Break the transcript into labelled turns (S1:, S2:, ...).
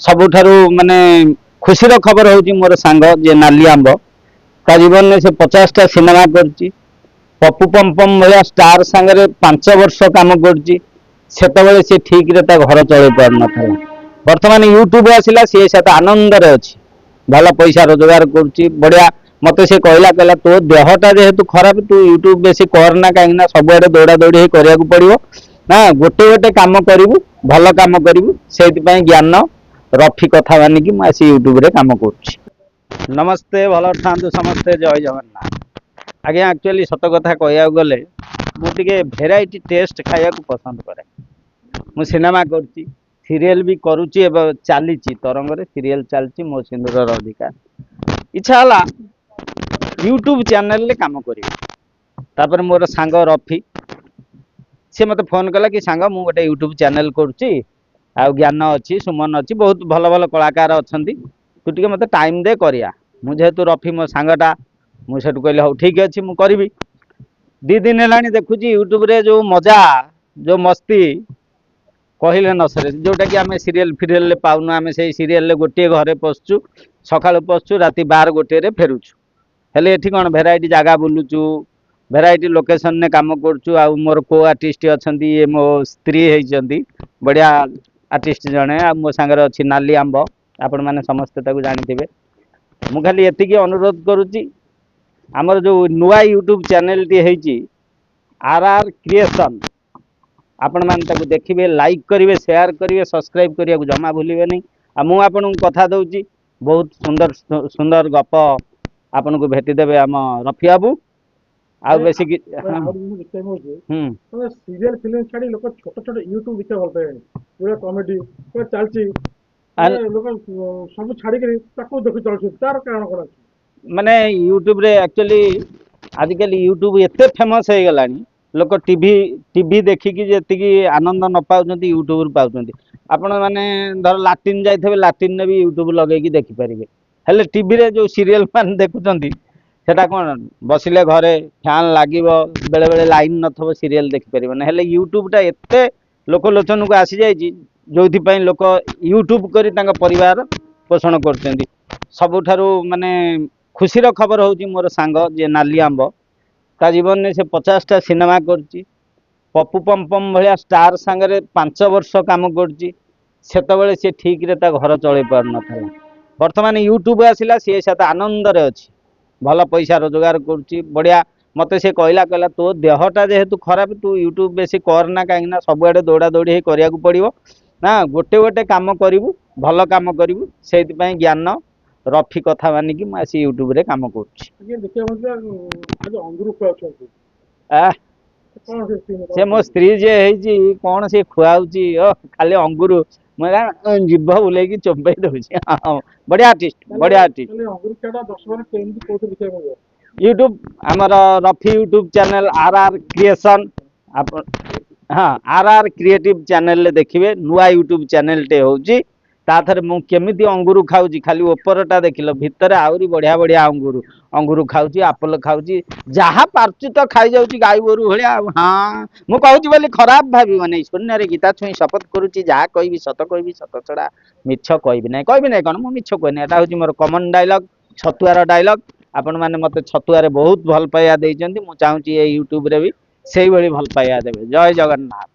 S1: सबुठारु माने खुशीर खबर हूँ मोर सांग जे नाली आंब ता जीवन में से 50टा सिनेमा करची पप्पू पमपम भाया स्टार सांगे 5 वर्ष काम करची सेतबेले से ठीक रे ता घर चले पार नथला वर्तमान यूट्यूब आसिला सी से आनंद रे अछि भल पैसा रोजगार करची बढ़िया मते से कहला तो देहटा जेहेतु खराब तू यूट्यूब बेसी करना कहीं सब आड़े दौड़ा दौड़ी करिया पड़ियो ना गोटे गोटे काम करू भल काम करू से ज्ञान रफी कथा मानिकी मुझे यूट्यूब रे काम कर नमस्ते भल था समस्ते जय जगन्नाथ आज्ञा एक्चुअली सत कथा कह गले मुझे भेराइटी टेस्ट खाया पसंद करे मु सिनेमा करची सीरियल भी करुच्ची चली तरंग रे सीरियल चलती मो सिंदूर अधिकार इच्छा है यूट्यूब चैनल रे काम कर मोर सांग रफी सी मत फोन कला कि सांग मु गोटे यूट्यूब चैनल करुच्ची आ ज्ञान अच्छी सुमन अच्छी बहुत भल भल कलाकार अच्छा तू टे मत टाइम दे करिया मुझेतु रफी मो सांगटा मुझे कहली हाँ ठीक अच्छे मुझे करी 2 दिन है देखुची यूट्यूब रे जो मजा जो मस्ती कहले न सरे जोटा कि आम सीरियल फिरियल पाऊनु आम से सीरियल गोटे घरे पशुचु सका पशुचु राति 12-1 फेरुचु हेले एठी कौन भेराइटी जगह बुलुचु भेराइटी लोकेशन ने काम करुचु आ मोर को आर्टिस्ट अच्छा ये मो स्त्री होती बढ़िया आर्टिस्ट जड़े आ मो सांगे अच्छी नाली आंब आपण मैंने समस्ते जानी मु खाली एतिकी अनुरोध करुच्ची आमर जो नुआ यूट्यूब चैनल टी है आर क्रिएशन आपण मैंने देखिए लाइक करेंगे शेयर करेंगे सब्सक्राइब करने को जमा भूलिए नहीं आ मु आपन कथा दूची बहुत सुंदर सुंदर गप आपन को भेटी देवे आम रफी बाबू आ बेसी
S2: सीरियल फिल्म छाड़ी लोक छोट छोट यूट्यूब देखते भल पाए पूरा कॉमेडी पूरा चलची लोक सब छाड़ी के ताको देखि चलछ तार कारण कोन
S1: माने यूट्यूब रे एक्चुअली आजिकल यूट्यूब एते फेमस हो गलानी लोक टीवी देखिकी जी आनंद न पाउछंती यूट्यूब रू पाउछंती आपण माने धर लाट्रिन जाइथबे लाट्रिन ने भी यूट्यूब लगेकी देखि परिबे हेले टीवी रे जो सीरियल मान देखुछंती सेटा कौन बसिले घरे फैन लागिबो बेले बेले लाइन नथबो सीरियल देखि परिबो ना हेले यूट्यूब टा एते लोकलोचन को आसी जाइछि जोथि पई लोक यूट्यूब करी तांका परिवार पोषण करछंती सबुठारु माने खुशीर खबर हूँ मोर सांग जे नाली आंब ता जीवन में से 50टा सिनेमा करची पप्पू पमपम भाया स्टार सांगे 5 वर्ष काम करची सेतबेले से ठीक रे ता घर चले पार नथला वर्तमान यूट्यूब आसिला सी से आनंद रे अछि भल पैसा रोजगार करची बढ़िया मते से कहला तो देहटा जेहेतु खराब तू यूट्यूब बेसी करना कहीं सब आड़े दौड़ा दौड़ी करिया पड़ियो ना गोटे गोटे काम करू भल काम करू से ज्ञान रफी कथा मानिकी मुझे यूट्यूब रे काम से मो स्त्री जे है कौन से खुआउची खाली अंगुर जीभ बुले चोपे दूसरी बढ़िया आर्टिस्ट यूट्यूब आमर Rafi YouTube channel are creation हाँ आर क्रिएटिव चैनल देखिए नुआ यूट्यूब चैनल टे होची ताथरे मु केमिति अंगुर खाऊची खाली ऊपरटा देखिलो भितर आउरी बढ़िया बढ़िया अंगुर खाऊची आप्पल खाऊची जहाँ पार्ची तो खाई जाऊची गाई गोरु भलिया हाँ मु कहूची बोली खराब भाभी माने शून्य रे गीता छुई शपथ करूची जहाँ कहबी सत छड़ा मिछ कहबी नहीं कौन मु मिछ कहनी एटा होची मोर कॉमन डायलॉग छतुआर डायलॉग आपण माने मते छतुआरे बहुत भल पाइया देइचंती मु चाहूची ए यूट्यूब रे भी सेही भली भल पाइया देबे जय जगन्नाथ।